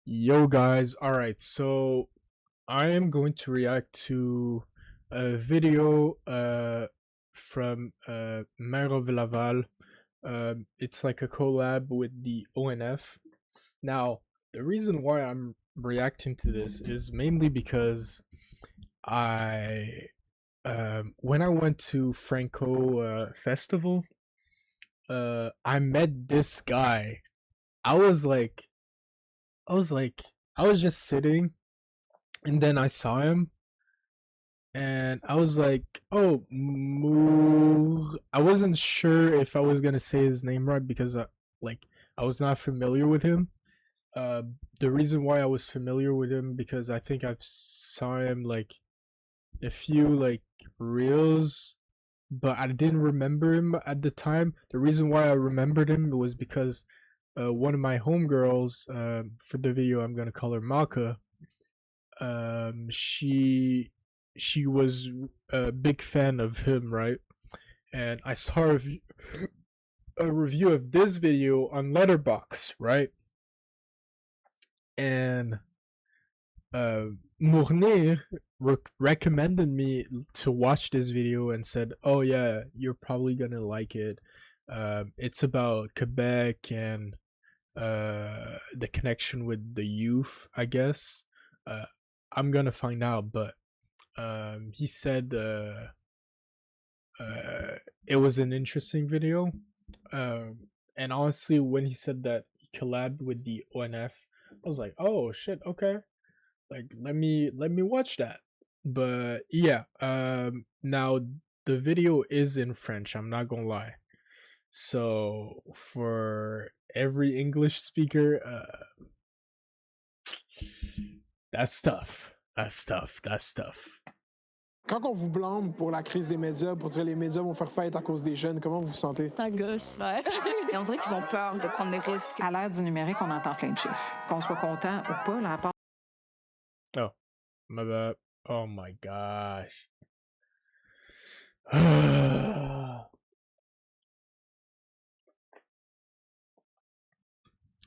Yo guys, alright, so I am going to react to a video from Maire of Laval. It's like a collab with the ONF. Now, the reason why I'm reacting to this is mainly because I when I went to Franco festival, I met this guy. I was like I was like I was just sitting and then I saw him and I was like, "Oh, Moor." I wasn't sure if I was gonna say his name right because I was not familiar with him. Uh, the reason why I was familiar with him because I think I've saw him like a few like reels, but I didn't remember him at the time. The reason why I remembered him was because one of my homegirls, for the video I'm gonna call her Maka, um she she was a big fan of him, right? And I saw a review of this video on Letterbox, right? And uh Mournir recommended me to watch this video and said, "Oh yeah, you're probably gonna like it. It's about Quebec and the connection with the youth, I guess. uh I'm gonna find out, but he said it was an interesting video. And honestly, when he said that he collabed with the ONF, I was like, oh shit, okay, like let me watch that. But yeah, now the video is in French, I'm not gonna lie. So for every English speaker, that's tough. That's tough. That's tough. Quand on vous blâme pour la crise des médias, pour dire les médias vont faire faillite à cause des jeunes, comment vous vous sentez? Ça gosse. Ouais. Et on dirait qu'ils ont peur de prendre des risques. À l'ère du numérique, on entend plein de chiffres. Qu'on soit content ou pas, la rapport Oh, my bad. Oh my gosh.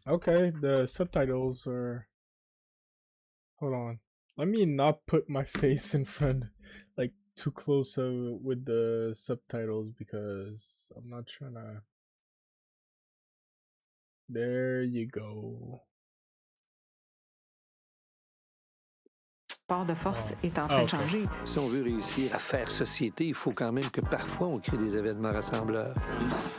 Okay, the subtitles are. Hold on. Let me not put my face in front, like too close with the subtitles because I'm not trying to. There you go. de force est en train de changer. Si on veut réussir à faire société, il faut quand même que parfois on crée des événements rassembleurs.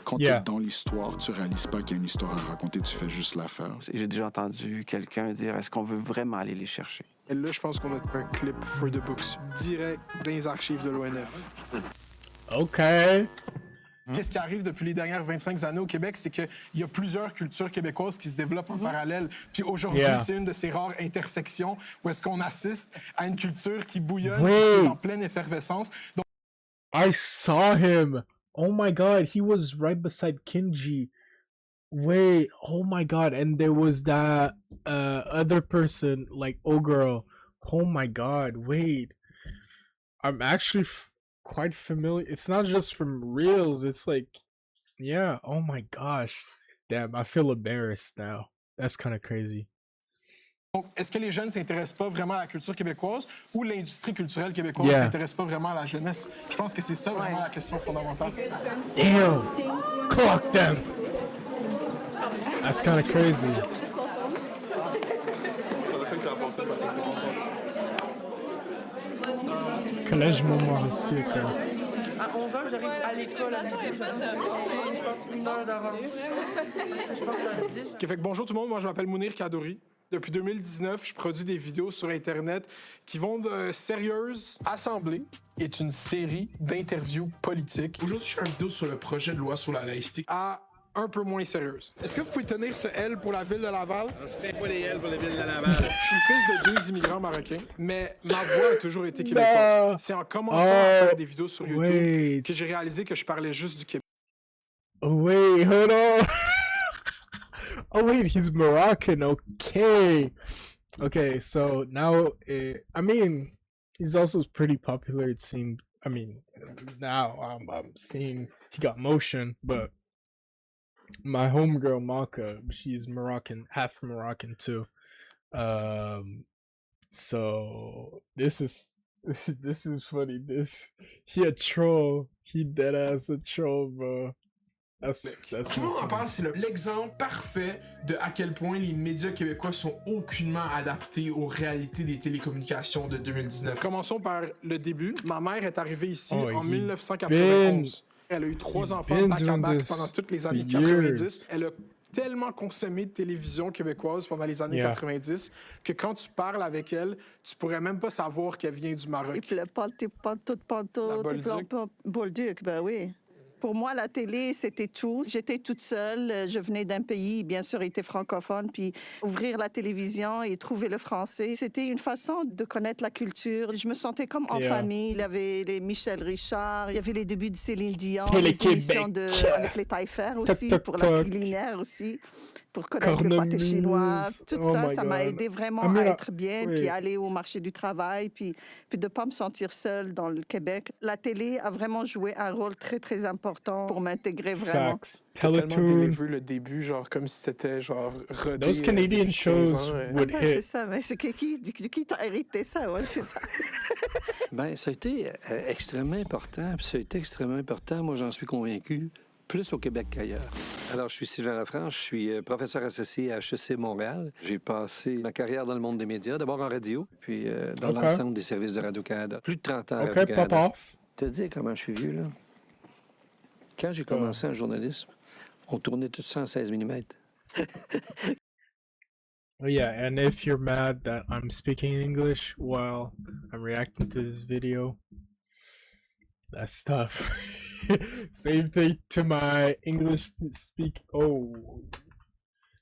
Quand tu es dans l'histoire, tu réalises pas qu'il y a une histoire à raconter, tu fais juste la faire. J'ai déjà entendu quelqu'un dire, est-ce qu'on veut vraiment aller les chercher? Et là, je pense qu'on a un clip for the books, direct dans les archives de l'ONF. Ok. Qu'est-ce qui arrive depuis les dernières 25 années au Québec, c'est qu'il y a plusieurs cultures québécoises qui se développent en parallèle. Puis aujourd'hui, c'est une de ces rares intersections où est-ce qu'on assiste à une culture qui bouillonne, qui est en pleine effervescence. Donc... I saw him. Oh my god, he was right beside Kinji. Wait, oh my god, and there was that other person, like oh girl. Oh my god, wait. I'm actually quite familiar. It's not just from reels, it's like, yeah, oh my gosh. Damn, I feel embarrassed now. That's kind of crazy. Donc, est-ce que les jeunes ne s'intéressent pas vraiment à la culture québécoise ou l'industrie culturelle québécoise ne s'intéresse pas vraiment à la jeunesse? Je pense que c'est ça vraiment la question fondamentale. Damn! Clock them! That's kind of crazy. Collège Montmorency, quoi. À 11h, j'arrive à l'école à midi. Je pense une heure d'avance. Fait que bonjour tout le monde, moi je m'appelle Mounir Kadouri. Depuis 2019, je produis des vidéos sur Internet qui vont de sérieuses. Assemblée est une série d'interviews politiques. Aujourd'hui, je fais une vidéo sur le projet de loi sur la laïcité à un peu moins sérieuse. Est-ce que vous pouvez tenir ce L pour la ville de Laval? Je tiens pas les L pour la ville de Laval. Je suis fils de 2 immigrants marocains, mais ma voix a toujours été québécoise. C'est en commençant à faire des vidéos sur YouTube que j'ai réalisé que je parlais juste du Québec. Wait, hold on. Oh wait, he's Moroccan. Okay, okay. So now, I mean, he's also pretty popular. It seemed. I mean, now I'm seeing he got motion, but my homegirl Maka, she's Moroccan, half Moroccan too. So this is this is funny. He a troll. He dead ass a troll, bro. That's Tout le monde en parle, c'est l'exemple parfait de à quel point les médias québécois sont aucunement adaptés aux réalités des télécommunications de 2019. Commençons par le début. Ma mère est arrivée ici en 1991. Elle a eu 3 enfants back-à-back pendant toutes les années 90. Elle a tellement consommé de télévision québécoise pendant les années 90 que quand tu parles avec elle, tu pourrais même pas savoir qu'elle vient du Maroc. Et Bolduc, ben oui. Pour moi, la télé, c'était tout. J'étais toute seule. Je venais d'un pays, bien sûr, il était francophone. Puis ouvrir la télévision et trouver le français, c'était une façon de connaître la culture. Je me sentais comme en famille. Il y avait les Michel Richard, il y avait les débuts de Céline Dion, les émissions avec les Taillefer aussi, pour la culinaire aussi, pour connaître le pâté chinois. Tout ça, ça m'a aidé vraiment à être bien, puis aller au marché du travail, puis de ne pas me sentir seule dans le Québec. La télé a vraiment joué un rôle très, très important pour m'intégrer vraiment. J'ai tellement vu le début, genre comme si c'était genre rodé. Those Canadian shows would hit. C'est ça, mais c'est qui t'a hérité ça? Ouais, c'est ça. Bien, ça a été extrêmement important, puis ça a été extrêmement important, moi j'en suis convaincu, plus au Québec qu'ailleurs. Alors, je suis Sylvain Lafranche, je suis professeur associé à HEC Montréal. J'ai passé ma carrière dans le monde des médias, d'abord en radio, puis dans l'ensemble des services de Radio-Canada. Plus de 30 ans à Radio-Canada. Pop off. Te dire comment je suis vieux, là. Quand j'ai commencé en journalisme, on tournait tout ça en 16 mm. Oh yeah, and if you're mad that I'm speaking English while I'm reacting to this video, that's tough. Same thing to my English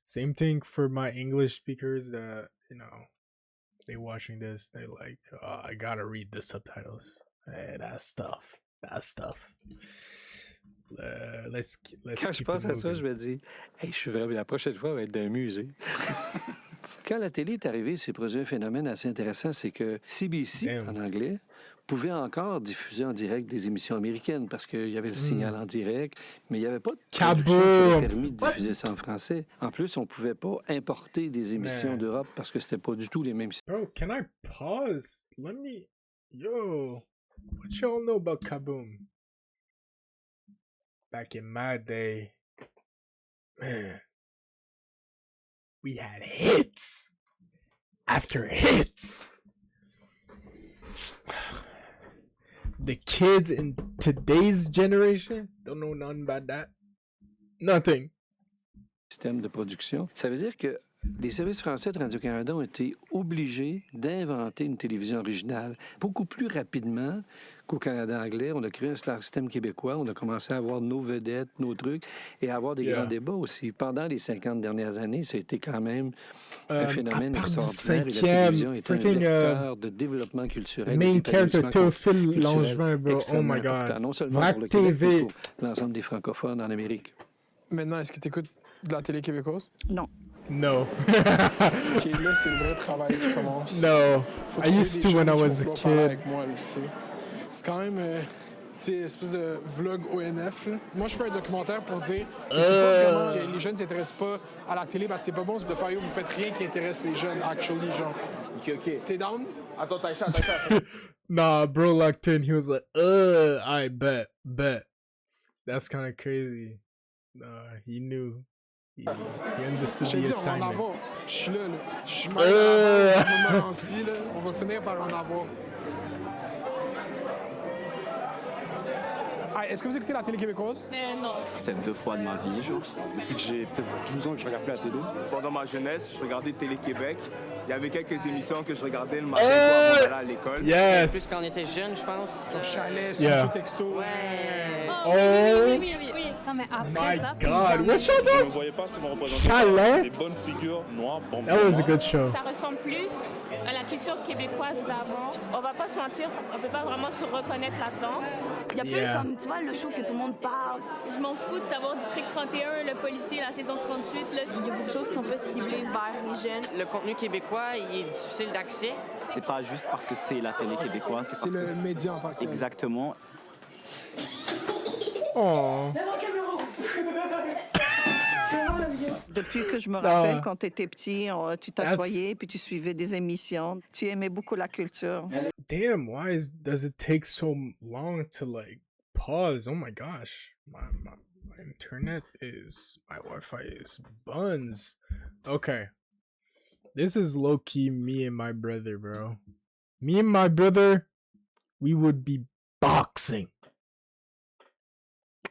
same thing for my English speakers that, you know, they watching this, they like, I gotta read the subtitles. Hey, that's tough. That's tough. Let's Quand je pense à ça, je me dis, hey, je suis vraiment, la prochaine fois, on va être dans un musée. Quand la télé est arrivée, c'est produit un phénomène assez intéressant, c'est que CBC, en anglais, pouvait encore diffuser en direct des émissions américaines parce qu'il y avait le signal en direct, mais il n'y avait pas de production qui avait permis de diffuser ça en français. En plus, on ne pouvait pas importer des émissions d'Europe parce que c'était pas du tout les mêmes. Bro, can I pause? Let me... Yo, what y'all know about Kaboom? Back in my day, man, we had hits after hits. The kids in today's generation don't know nothing about that. Nothing. Système de production. Ça veut dire que les services français de Radio-Canada ont été obligés d'inventer une télévision originale beaucoup plus rapidement qu'au Canada anglais. On a créé un star system québécois, on a commencé à avoir nos vedettes, nos trucs, et à avoir des grands débats aussi. Pendant les 50 dernières années, ça a été quand même un phénomène extraordinaire. Et la télévision est un vecteur de développement culturel. Main character, Théophile Langevin, bro. Oh my God. Non seulement pour le Québec, mais pour l'ensemble des francophones en Amérique. Maintenant, est-ce que tu écoutes de la télé québécoise? Non. No. OK, là, c'est le vrai travail qui commence. No. I used to when I was a kid. Avec moi, c'est quand même... tu sais, espèce de vlog ONF. Là. Moi, je fais un documentaire pour dire que c'est pas vraiment que les jeunes ne s'intéressent pas à la télé, parce que c'est pas bon de faire vous faites rien qui intéresse les jeunes, actually, genre. OK. T'es down? Attends, t'as Nah, bro locked in. He was like, I bet. That's kind of crazy. He knew. He understood the assignment. On en va. Je suis là. Je suis mal à la là. On va finir par en avoir. Ah, est-ce que vous écoutez la télé québécoise? Non. Peut-être 2 fois de ma vie, genre. Depuis que j'ai peut-être 12 ans que je regarde plus la télé. Pendant ma jeunesse, je regardais Télé-Québec. Il y avait quelques émissions que je regardais le matin avant d'aller à l'école. Yes! Plus quand on était jeune, je pense. Genre chalet, sur tout texto. Ouais. Oui. Non, mais après My ça, God, what's your Je ne voyais pas sur mon représentant Chalet? des bonnes figures noires. That was a good show. ça ressemble plus à la culture québécoise d'avant. On va pas se mentir, on peut pas vraiment se reconnaître là-dedans. Il y a plus comme, tu vois, le show que tout le monde parle. Je m'en fous de savoir District 31, le policier, la saison 38. Là. Il y a beaucoup de choses qui sont pas ciblées vers les jeunes. Le contenu québécois, il est difficile d'accès. C'est pas juste parce que c'est la télé québécoise. C'est le média en fait. Exactement. Oh. Depuis que je me rappelle, quand tu étais petit, tu t'assoyais puis tu suivais des émissions. Tu aimais beaucoup la culture. Damn, why does it take so long to like pause? Oh my gosh. My internet is, my Wi-Fi is buns. Okay. This is low-key me and my brother, bro. Me and my brother, we would be boxing.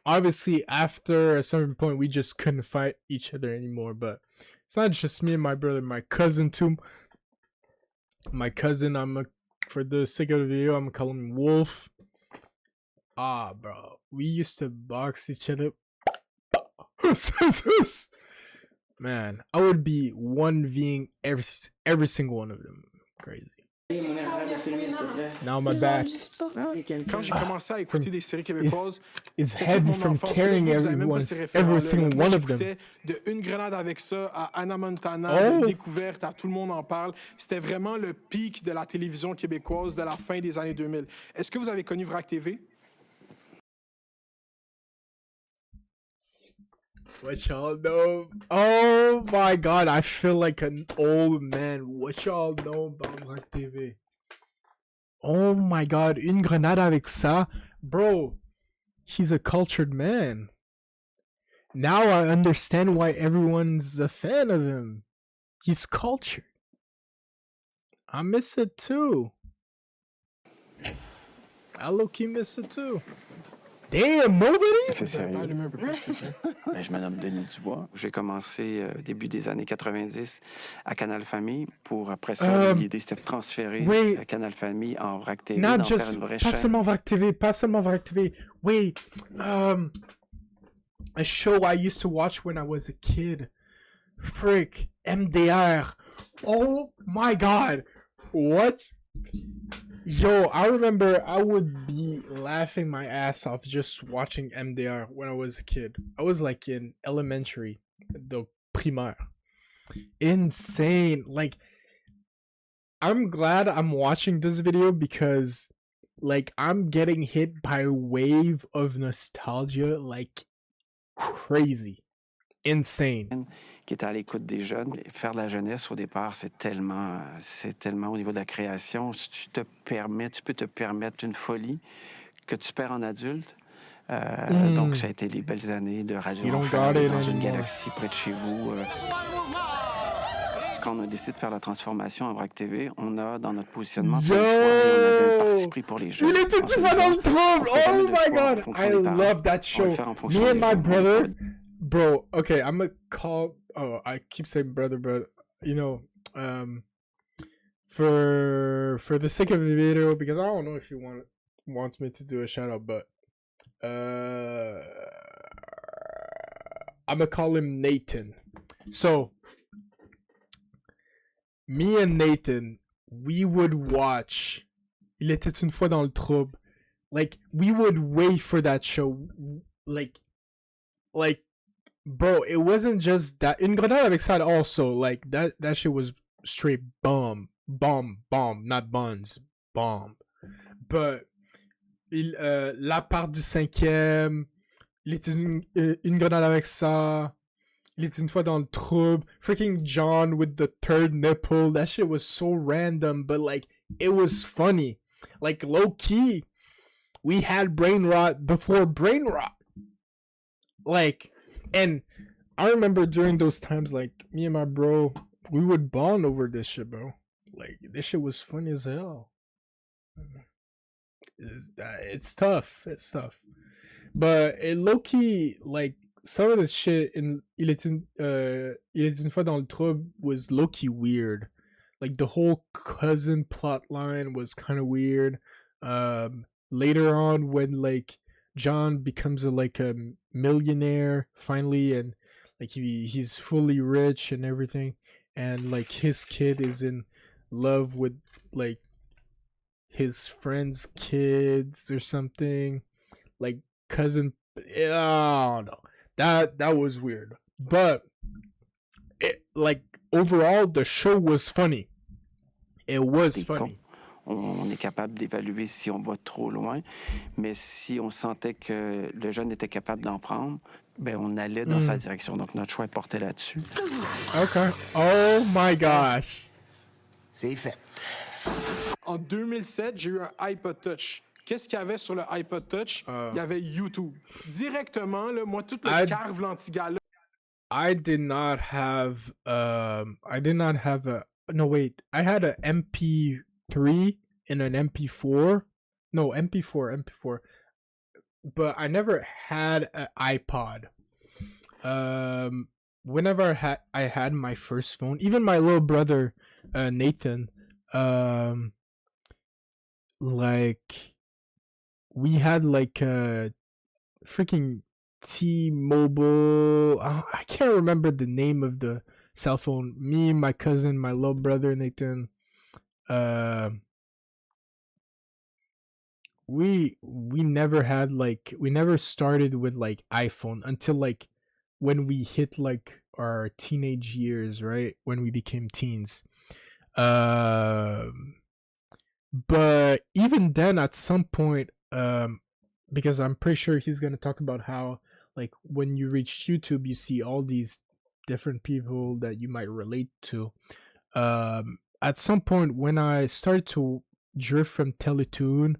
Obviously, after a certain point, we just couldn't fight each other anymore. But it's not just me and my brother, my cousin too. My cousin, for the sake of the video, I'm gonna call him Wolf. Ah, bro, we used to box each other. Man, I would be 1ving every single one of them. Crazy. Now my back. Quand j'ai commencé à écouter des séries québécoises, it's c'était heavy toute mon from enfance. carrying Vous avez même pas ces référents-là. every single Moi, one of them. j'écoutais de Une grenade avec ça à Hannah Montana, de Découverte à Tout le monde en parle. C'était vraiment le pic de la télévision québécoise de la fin des années 2000. Est-ce que vous avez connu VRAC TV? What y'all know? Oh my god, I feel like an old man. What y'all know about VRAC TV? Oh my god, Une grenade avec ça? Bro, he's a cultured man. Now I understand why everyone's a fan of him. He's cultured. I miss it too. I low-key miss it too. Damn, nobody? C'est sérieux. Ben, je me nomme Denis Dubois. J'ai commencé début des années 90 à Canal Famille pour après ça, l'idée c'était de transférer Canal Famille en VRAC TV, Not d'en just, faire une vraie pas chaîne. seulement VRAC TV, pas seulement VRAC TV. Wait, a show I used to watch when I was a kid. Frick, MDR. Oh my god. What? Yo, I remember I would be laughing my ass off just watching MDR when I was a kid. I was like in elementary, the primaire. Insane. Like, I'm glad I'm watching this video because, like, I'm getting hit by a wave of nostalgia like crazy. Insane. Qui est à l'écoute des jeunes. Faire de la jeunesse au départ, c'est tellement au niveau de la création. Si tu peux te permettre une folie que tu perds en adulte. Donc, ça a été les belles années de Radio Enfer dans une galaxie près de chez vous. Quand on a décidé de faire la transformation en VRAC TV, on a dans notre positionnement fait le choix et on avait un parti pris pour les jeunes. Il était tout dans le trouble! Oh my god! I love that show. Me and my brother, bro, okay, I'm gonna call, oh, I keep saying brother, but, you know, for the sake of the video, because I don't know if he wants me to do a shout out, but, I'm gonna call him Nathan. So, me and Nathan, we would watch Il était une fois dans le trouble. Like, we would wait for that show. Like, bro, it wasn't just that. Une grenade avec ça also, like, that shit was straight bomb, not buns, bomb. But, la part du 5e, il était une grenade avec ça. Il était une fois dans le trouble. Freaking John with the third nipple. That shit was so random, but like, it was funny. Like, low key, we had brain rot before brain rot. Like, and I remember during those times, like, me and my bro, we would bond over this shit, bro. Like, this shit was funny as hell. It's tough. It's tough. But it low key, like, some of this shit in Il était une fois dans le trouble was low key weird. Like, the whole cousin plot line was kind of weird. Later on, when like John becomes a millionaire finally, and like he's fully rich and everything, and like his kid is in love with like his friend's kids or something, like cousin. I don't know. That was weird, but it, like, overall the show was funny. It was funny. On est capable d'évaluer si on va trop loin. Mais si on sentait que le jeune était capable d'en prendre, ben on allait dans sa direction. Donc, notre choix est porté là-dessus. OK. Oh my gosh. C'est fait. En 2007, j'ai eu un iPod Touch. Qu'est-ce qu'il y avait sur le iPod Touch? Il y avait YouTube. Directement, là, moi, toute le carve l'antigala. I did not have a no wait. I had a MP3 and an MP4. No, MP4. But I never had an iPod. Whenever I had my first phone, even my little brother Nathan, like we had like a freaking T-Mobile. I can't remember the name of the cell phone. Me, my cousin, my little brother Nathan. We never had like we never started with like iPhone until like when we hit like our teenage years, right? When we became teens. But even then, at some point, because I'm pretty sure he's gonna talk about how like when you reach YouTube, you see all these different people that you might relate to. At some point, when I started to drift from Teletoon,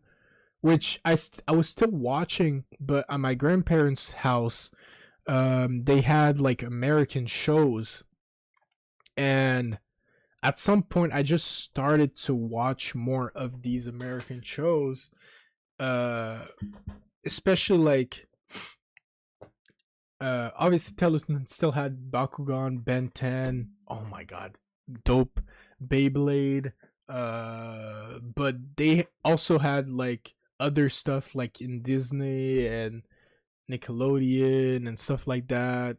which I was still watching, but at my grandparents' house, they had like American shows, and at some point I just started to watch more of these American shows, especially like obviously Teletoon still had Bakugan, Ben 10, oh my god, dope, Beyblade, but they also had like other stuff like in Disney and Nickelodeon and stuff like that.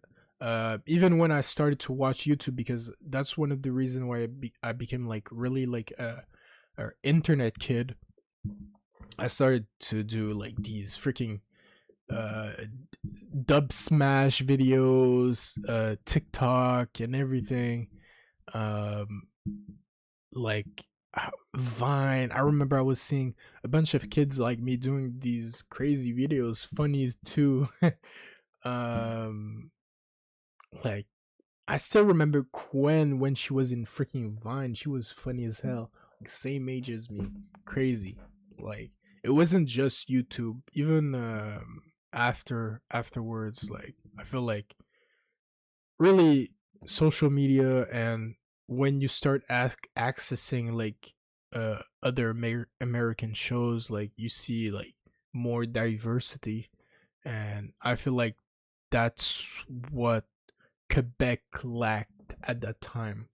Even when I started to watch YouTube, because that's one of the reasons why I became like really like a internet kid. I started to do like these freaking dub smash videos, TikTok and everything. Like Vine. I remember I was seeing a bunch of kids like me doing these crazy videos, funny too. Like I still remember Gwen when she was in freaking Vine. She was funny as hell. Like same age as me. Crazy. Like it wasn't just YouTube. Even afterwards, like I feel like really social media, and when you start accessing like other American shows, like you see like more diversity, and I feel like that's what Quebec lacked at that time.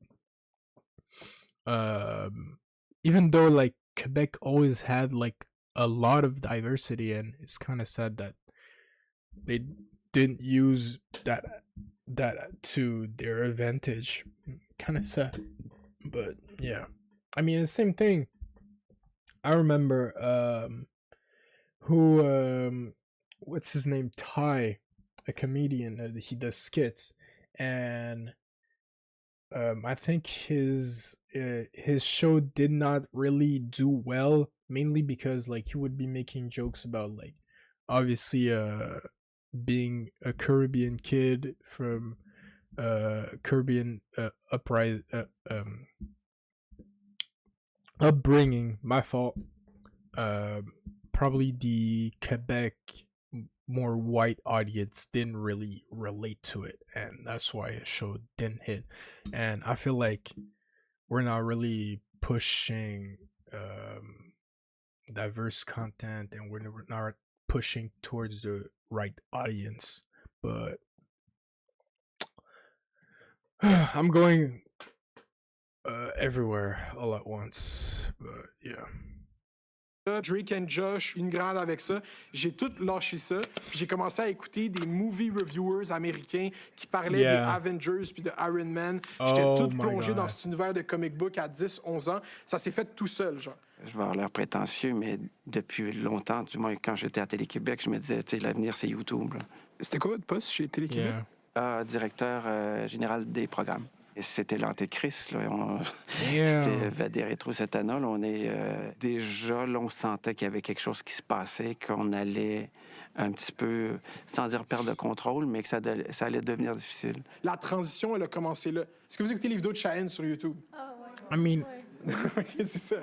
Even though like Quebec always had like a lot of diversity, and it's kind of sad that they didn't use that to their advantage. Kind of sad, but yeah. I mean, the same thing. I remember what's his name, Ty, a comedian. He does skits, and I think his show did not really do well, mainly because like he would be making jokes about like obviously being a Caribbean kid from Caribbean upbringing. My fault. Probably the Quebec more white audience didn't really relate to it, and that's why a show didn't hit. And I feel like we're not really pushing diverse content, and we're not pushing towards the right audience. But I'm going everywhere all at once, but yeah. Drake and Josh, une grande avec ça. J'ai tout lâché ça. Puis j'ai commencé à écouter des movie reviewers américains qui parlaient des Avengers puis de Iron Man. J'étais tout plongé dans cet univers de comic book à 10-11 ans. Ça s'est fait tout seul, genre. Je vais avoir l'air prétentieux, mais depuis longtemps, du moins quand j'étais à Télé-Québec, je me disais, tu sais, l'avenir, c'est YouTube. C'était quoi votre poste chez Télé-Québec? Directeur général des programmes. Et c'était l'antéchrist, là. Yeah. C'était Vader Rétro-Cétanol. On est déjà, là, on sentait qu'il y avait quelque chose qui se passait, qu'on allait un petit peu, sans dire perdre le contrôle, mais que ça allait devenir difficile. La transition, elle a commencé là. Est-ce que vous écoutez les vidéos de Chahine sur YouTube? I mean, OK, c'est ça.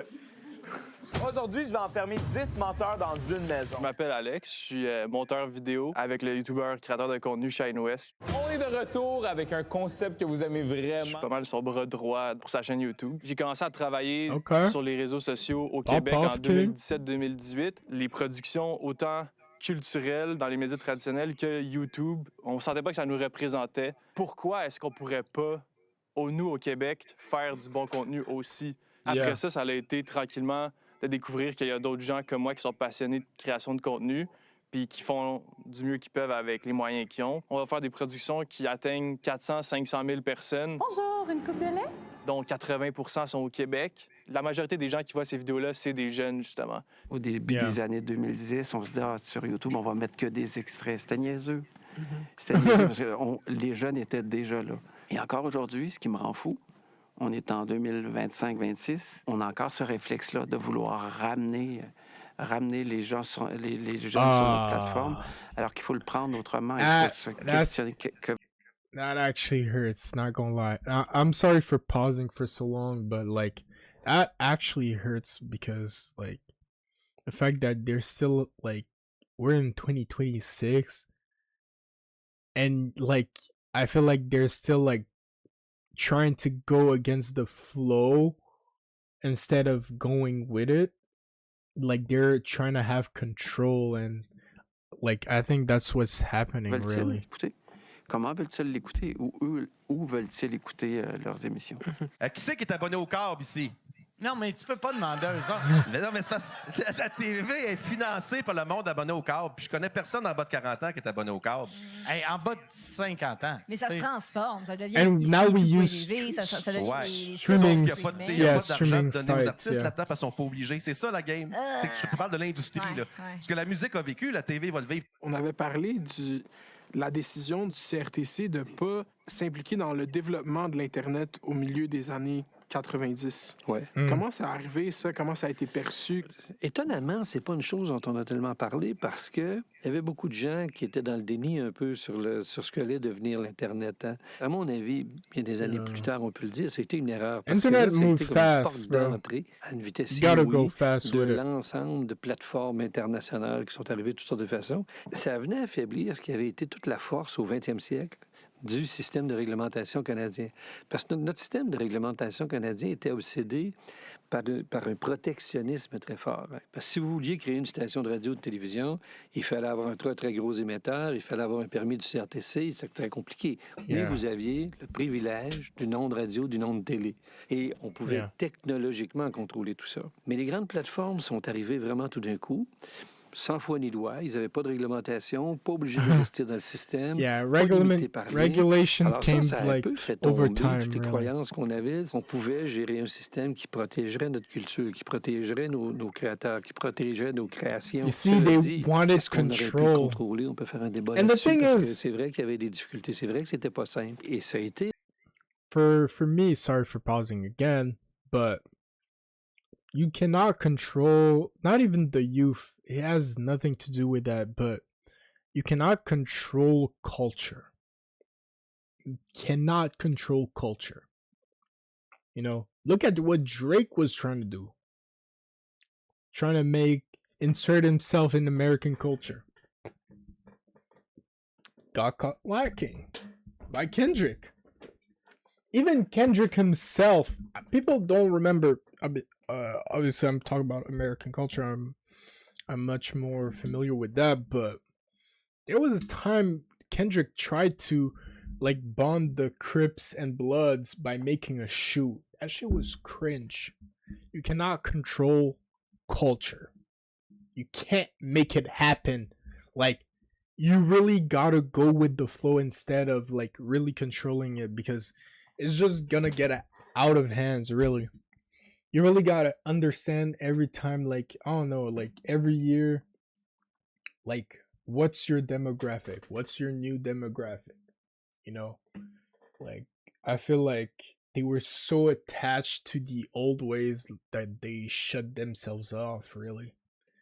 Aujourd'hui, je vais enfermer 10 menteurs dans une maison. Je m'appelle Alex, je suis monteur vidéo avec le YouTuber créateur de contenu Shine West. On est de retour avec un concept que vous aimez vraiment. Je suis pas mal son bras droit pour sa chaîne YouTube. J'ai commencé à travailler sur les réseaux sociaux au Québec en 2017-2018. Les productions, autant culturelles dans les médias traditionnels que YouTube, on sentait pas que ça nous représentait. Pourquoi est-ce qu'on pourrait pas, nous, au Québec, faire du bon contenu aussi? Après ça a été tranquillement de découvrir qu'il y a d'autres gens comme moi qui sont passionnés de création de contenu puis qui font du mieux qu'ils peuvent avec les moyens qu'ils ont. On va faire des productions qui atteignent 400-500 000 personnes. Bonjour, une coupe de lait? Dont 80 % sont au Québec. La majorité des gens qui voient ces vidéos-là, c'est des jeunes, justement. Au début des années 2010, on se disait, sur YouTube, on va mettre que des extraits. C'était niaiseux. C'était niaiseux parce que les jeunes étaient déjà là. Et encore aujourd'hui, ce qui me rend fou, on est en 2025-26, on a encore ce réflexe-là de vouloir ramener les gens les jeunes sur notre plateforme, alors qu'il faut le prendre autrement. Il faut se questionner that actually hurts, not gonna lie. I'm sorry for pausing for so long, but like that actually hurts because like the fact that they're still like we're in 2026 and like I feel like they're still like trying to go against the flow instead of going with it. Like they're trying to have control and like I think that's what's happening really. Comment veulent-ils l'écouter? Où veulent-ils écouter leurs émissions? Qui c'est qui est abonné au câble ici? Non, mais tu peux pas demander à eux autres. Mais non, mais c'est parce que la TV est financée par le monde abonné au câble. Puis je connais personne en bas de 40 ans qui est abonné au câble. Hey, en bas de 50 ans. Mais ça se transforme, ça devient And ici, now we tout use TV, ça devient streaming. Sauf qu'il n'y a pas Yeah, d'argent streaming de donner aux sites, artistes yeah. là-dedans parce qu'ils sont pas obligés. C'est ça la game. C'est que je te parle de l'industrie. Là. Parce que la musique a vécu, la TV va le vivre. On avait parlé de la décision du CRTC de ne pas s'impliquer dans le développement de l'Internet au milieu des années 90. Ouais. Comment ça a arrivé, ça? Comment ça a été perçu? Étonnamment, c'est pas une chose dont on a tellement parlé parce que il y avait beaucoup de gens qui étaient dans le déni un peu sur ce qu'allait devenir l'Internet. Hein. À mon avis, bien des années plus tard, on peut le dire, ça a été une erreur. Parce Internet que là, ça a move été comme fast, une porte bro. d'entrée à une vitesse You gotta inouïe go fast de with it. l'ensemble de plateformes internationales qui sont arrivées de toutes sortes de façons. Ça venait affaiblir ce qui avait été toute la force au 20e siècle du système de réglementation canadien. Parce que notre système de réglementation canadien était obsédé par un protectionnisme très fort. Hein. Parce que si vous vouliez créer une station de radio ou de télévision, il fallait avoir un très, très gros émetteur, il fallait avoir un permis du CRTC, c'est très compliqué. Mais vous aviez le privilège d'une onde radio, d'une onde télé. Et on pouvait technologiquement contrôler tout ça. Mais les grandes plateformes sont arrivées vraiment tout d'un coup, sans foi ni loi, ils n'avaient pas de réglementation, pas obligés d'investir dans le système, pas limités par rien. Regulation Alors came ça a un like peu fait over tomber time, toutes les really. croyances qu'on avait. On pouvait gérer un système qui protégerait notre culture, qui protégerait nos créateurs, qui protégerait nos créations. You see, Cela they dit, wanted est-ce qu'on aurait pu le control. contrôler? On peut faire un débat And the là-dessus thing parce que is- c'est vrai qu'il y avait des difficultés. C'est vrai que c'était pas simple. Et ça a été For me, sorry for pausing again, but you cannot control not even the youth. It has nothing to do with that, but you cannot control culture. You cannot control culture. You know, look at what Drake was trying to do. Trying to insert himself in American culture. Got caught lacking by Kendrick. Even Kendrick himself, people don't remember. Obviously, I'm talking about American culture. I'm much more familiar with that, but there was a time Kendrick tried to like bond the Crips and Bloods by making a shoe. That shit was cringe. You cannot control culture. You can't make it happen. Like, you really gotta go with the flow instead of like really controlling it, because it's just gonna get out of hands, really. You really gotta understand every time, like, I don't know, like every year, like, what's your demographic? What's your new demographic? You know, like, I feel like they were so attached to the old ways that they shut themselves off, really.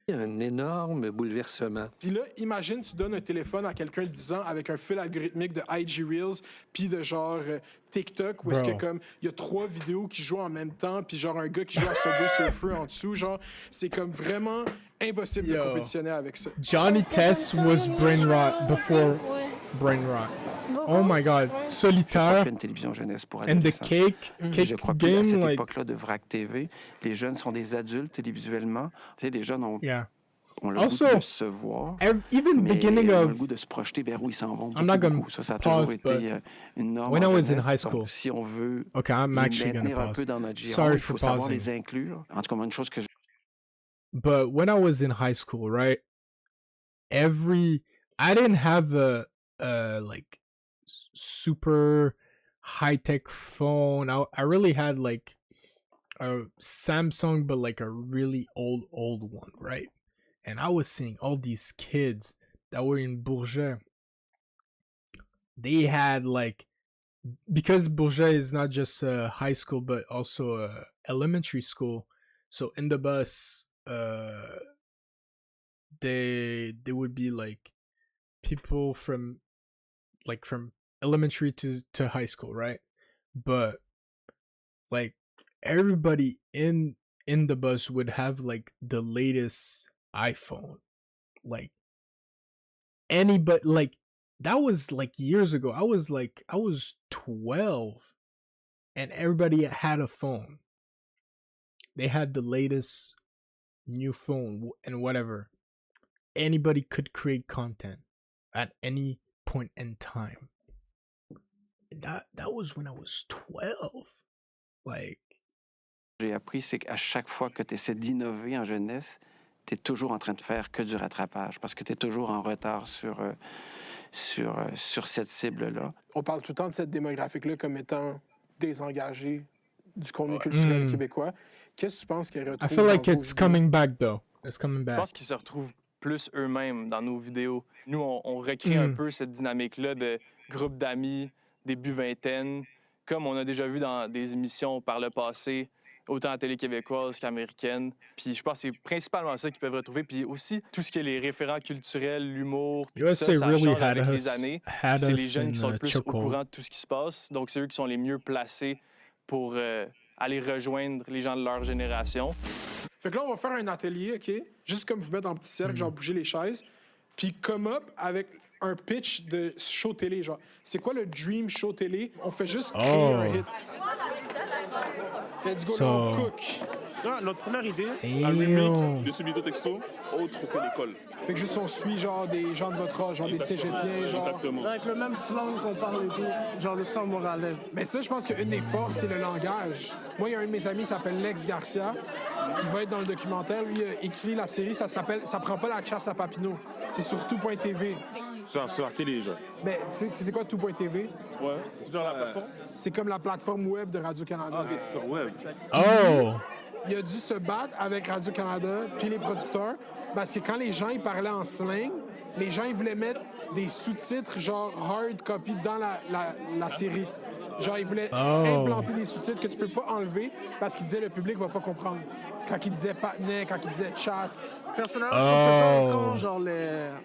Un énorme bouleversement. Puis là, imagine, tu donnes un téléphone à quelqu'un de 10 ans avec un fil algorithmique de IG Reels, puis de genre TikTok, où est-ce que comme il y a 3 vidéos qui jouent en même temps, puis genre un gars qui joue à Subway Surfer en dessous, genre c'est comme vraiment impossible de compétitionner avec ça. Johnny Test was brain rot before brain rot. Oh my God, Solitaire une télévision jeunesse pour and the Cake je crois plus à game, cette like époque-là de VRAC TV, les jeunes sont des adultes télévisuellement. Tu sais, les jeunes ont le Also, goût de se voir, even mais beginning ont of le goût de se projeter vers où ils s'en vont. I'm not gonna Ça a toujours pause, été une norme when I en was in jeunesse. high school. Donc, si on veut Okay, I'm les actually gonna maintenir un pause. peu dans notre giron, Sorry il faut for savoir pausing. les inclure. En tout cas, moi, une chose que je... But when I was in high school, right? I didn't have a like super high-tech phone. I really had like a Samsung, but like a really old one, right? And I was seeing all these kids that were in Bourget. They had like, because Bourget is not just a high school, but also a elementary school. So in the bus, they would be like people from elementary to high school, right? But like everybody in the bus would have like the latest iPhone. Like anybody, like that was like years ago. I was 12 and everybody had a phone. They had the latest new phone and whatever. Anybody could create content at any point in time. That was when I was 12. Like, J'ai appris, c'est qu'à chaque fois que tu essaies d'innover en jeunesse, tu es toujours en train de faire que du rattrapage parce que tu es toujours en retard sur cette cible-là. On parle tout le temps de cette démographique-là comme étant désengagée du contenu culturel québécois. Qu'est-ce que tu penses qu'elle retrouve? I feel like it's coming back though. It's coming Je back. pense qu'ils se retrouvent plus eux-mêmes dans nos vidéos. Nous, on recrée un peu cette dynamique-là de groupe d'amis, début vingtaine, comme on a déjà vu dans des émissions par le passé, autant à télé québécoise qu'américaine. Puis je pense que c'est principalement ça qu'ils peuvent retrouver. Puis aussi, tout ce qui est les référents culturels, l'humour, puis tout ça, ça really change had avec us- les années. had C'est us les jeunes qui sont in le a plus au chokehold. courant de tout ce qui se passe. Donc, c'est eux qui sont les mieux placés pour aller rejoindre les gens de leur génération. Fait que là, on va faire un atelier, OK? Juste comme vous mettre en petit cercle, genre bouger les chaises. Puis come up avec un pitch de show télé, genre. C'est quoi le dream show télé? On fait juste créer un hit. Let's go, So- now, cook. Notre première idée, un Damn. remake de Subito Texto, autre que l'école. Fait que juste on suit genre des gens de votre âge, genre des cégepiens, genre. Exactement. Avec le même slang qu'on parle et tout, genre le sang moralais. Mais ça, je pense qu'une des forces, c'est le langage. Moi, il y a un de mes amis qui s'appelle Lex Garcia. Il va être dans le documentaire. Lui, il a écrit la série, ça s'appelle Ça prend pas la chasse à Papineau. C'est sur tout.tv. Sur la télé, genre. Mais tu sais c'est quoi tout.tv? Ouais, c'est genre la plateforme. C'est comme la plateforme web de Radio-Canada. Ah, ok, c'est sur web. Oh! Il a dû se battre avec Radio-Canada puis les producteurs parce que quand les gens ils parlaient en slang, les gens ils voulaient mettre des sous-titres genre hard copy dans la série. Genre ils voulaient implanter des sous-titres que tu peux pas enlever parce qu'ils disaient le public va pas comprendre. Quand ils disaient patinet, quand ils disaient chasse. Personnellement, je trouve que quand genre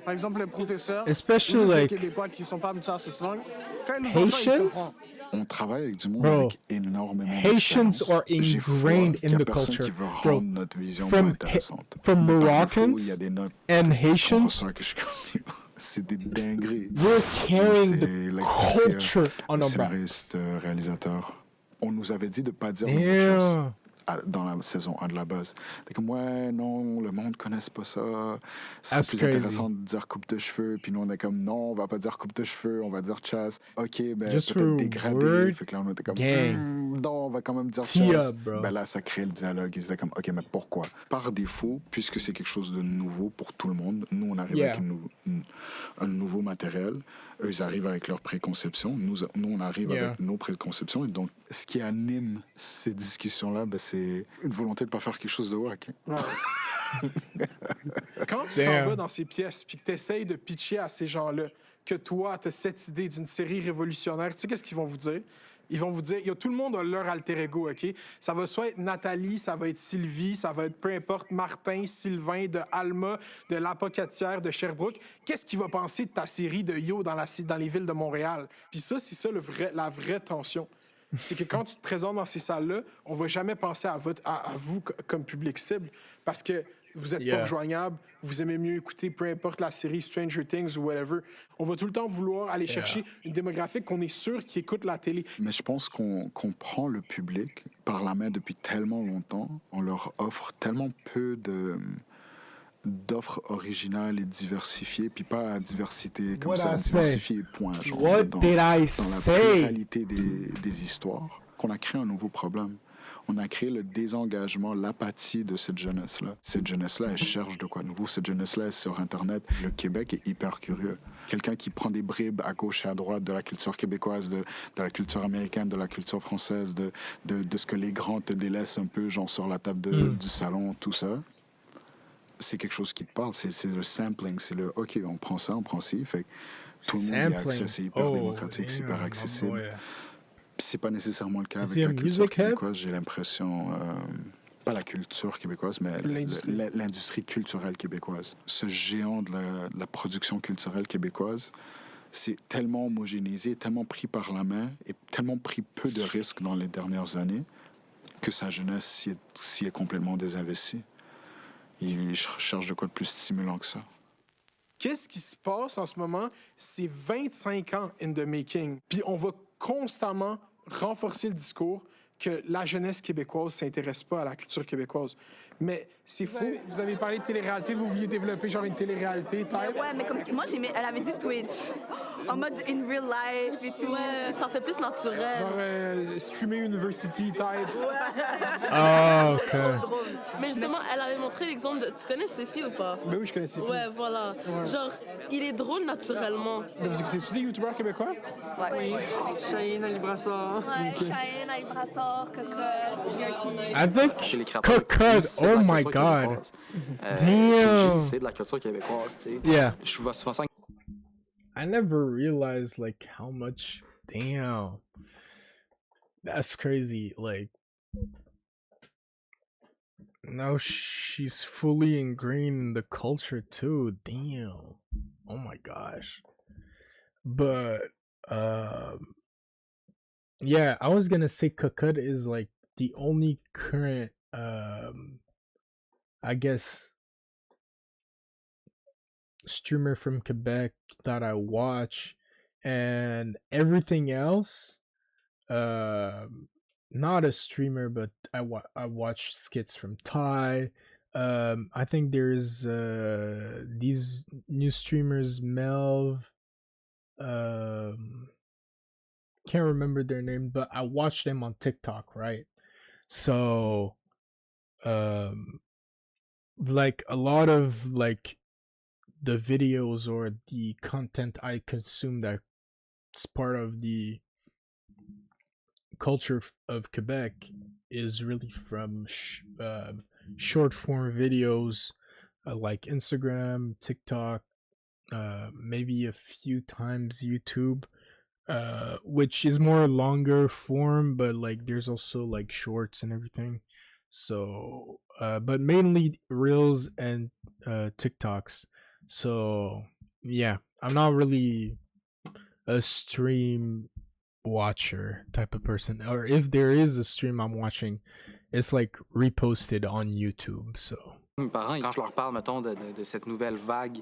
par exemple les professeurs, Especially ou juste les like Québécois qui sont pas habitués à ce slang, quand ils nous entendent, ils Haitians. comprennent. On travaille avec du monde Bro, avec énormément Haitians d'expérience. are J'ai foi ingrained qu'il y a in the personne culture. qui veut Bro, rendre notre vision from moins intéressante. from Mais par Moroccans défaut, il y a des notes and qu'on Haitians, ressent que je suis comme, c'est des dingueries. we're carrying C'est the Lex Garcia, culture on le our back. scénariste, réalisateur. On nous avait dit de ne pas dire le mot chasse Damn. dans la saison 1 de la base. T'es comme, ouais, non, le monde ne connaisse pas ça. C'est That's plus crazy. intéressant de dire coupe de cheveux. Puis nous, on est comme, non, on va pas dire coupe de cheveux, on va dire chasse. OK, ben Just peut-être for dégradé. word Fait que là, on était comme, gang. non, on va quand même dire Tee chasse. up, bro. Ben là, ça crée le dialogue. Ils étaient comme, OK, mais pourquoi? Par défaut, puisque c'est quelque chose de nouveau pour tout le monde, nous, on arrive Yeah. avec un nouveau matériel. Eux, ils arrivent avec leurs préconceptions. Nous, on arrive Yeah. avec nos préconceptions. Et donc, ce qui anime ces discussions-là, ben, c'est une volonté de ne pas faire quelque chose de wack. Ouais. Quand tu t'en Damn. vas dans ces pièces puis que tu essayes de pitcher à ces gens-là que toi, tu as cette idée d'une série révolutionnaire, tu sais qu'est-ce qu'ils vont vous dire? Ils vont vous dire, tout le monde a leur alter ego, OK? Ça va soit être Nathalie, ça va être Sylvie, ça va être peu importe Martin, Sylvain, de Alma, de l'Apocatière, de Sherbrooke. Qu'est-ce qu'il va penser de ta série de Yo dans les villes de Montréal? Puis ça, c'est ça la vraie tension. C'est que quand tu te présentes dans ces salles-là, on va jamais penser à vous comme public cible parce que vous êtes pas rejoignable, vous aimez mieux écouter peu importe la série Stranger Things ou whatever. On va tout le temps vouloir aller chercher une démographique qu'on est sûr qui écoute la télé. Mais je pense qu'on prend le public par la main depuis tellement longtemps, on leur offre tellement peu d'offres originales et diversifiées, puis pas à diversité comme ça, diversifiée, point. Genre, What did I say? Dans la pluralité des histoires, qu'on a créé un nouveau problème. On a créé le désengagement, l'apathie de cette jeunesse-là. Cette jeunesse-là, elle cherche de quoi nouveau. Cette jeunesse-là est sur Internet. Le Québec est hyper curieux. Quelqu'un qui prend des bribes à gauche et à droite de la culture québécoise, de la culture américaine, de la culture française, de ce que les grands te délaissent un peu, genre sur la table du salon, tout ça. C'est quelque chose qui te parle. C'est le sampling. C'est le OK, on prend ça, on prend ci. Fait que tout le monde y a accès. C'est hyper démocratique, c'est hyper accessible. C'est pas nécessairement le cas avec la culture québécoise, j'ai l'impression. Pas la culture québécoise, mais l'industrie culturelle québécoise. Ce géant de la production culturelle québécoise, c'est tellement homogénéisé, tellement pris par la main et tellement pris peu de risques dans les dernières années que sa jeunesse s'y est complètement désinvestie. Il cherche de quoi de plus stimulant que ça. Qu'est-ce qui se passe en ce moment? C'est 25 ans in the making. Puis on va constamment renforcer le discours que la jeunesse québécoise ne s'intéresse pas à la culture québécoise. Mais c'est faux. Vous avez parlé de télé-réalité, vous vouliez développer genre une télé-réalité, Ouais, mais comme moi, elle avait dit Twitch. En mode in real life et tout. Ouais, ça en fait plus naturel. Genre streamer university type. Ah, OK. Mais justement, elle avait montré l'exemple de... Tu connais Sophie ou pas? Ben oui, je connais Sophie. Ouais, voilà. Ouais. Genre, il est drôle naturellement. Mais vous écoutez-tu des youtubeurs québécois? Oui. Cheyenne, Ali Brassard. Ouais, Cheyenne, Ali Brassard, Cocotte, Avec Cocotte, oh my God. Damn. C'est de la culture québécoise, tu sais. Yeah. Je vois souvent ça. I never realized like how much. Damn. That's crazy. Like now she's fully ingrained in the culture too. Damn. Oh my gosh. But yeah, I was gonna say Cocotte is like the only current I guess streamer from Quebec that I watch, and everything else not a streamer, but I watch skits from Ty. I think there's these new streamers, Melv, can't remember their name, but I watch them on TikTok, right? So like a lot of like the videos or the content I consume that's part of the culture of Quebec is really from short form videos like Instagram, TikTok, maybe a few times YouTube, which is more longer form, but like there's also like shorts and everything. So but mainly Reels and TikToks. So yeah, I'm not really a stream watcher type of person, or if there is a stream I'm watching, it's like reposted on YouTube. So Mes parents, quand je leur parle, mettons, de cette nouvelle vague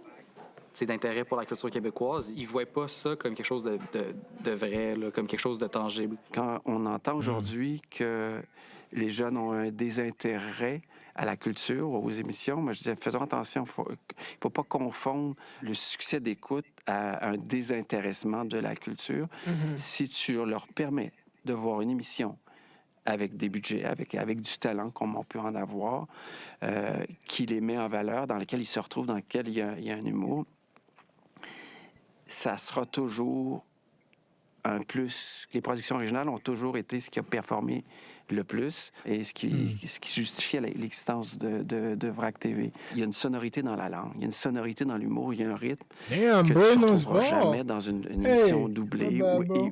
d'intérêt pour la culture québécoise, ils ne voient pas ça comme quelque chose de vrai, là, comme quelque chose de tangible. Quand on entend aujourd'hui que les jeunes ont un désintérêt à la culture, aux émissions, moi je disais, faisons attention, il ne faut pas confondre le succès d'écoute à un désintéressement de la culture. Si tu leur permets de voir une émission avec des budgets, avec du talent, comme on peut en avoir, qui les met en valeur, dans lequel ils se retrouvent, dans lequel il y a un humour, ça sera toujours un plus. Les productions originales ont toujours été ce qui a performé le plus et ce qui justifiait l'existence de VRAC TV. Il y a une sonorité dans la langue, il y a une sonorité dans l'humour, il y a un rythme que tu ne retrouveras jamais dans une émission doublée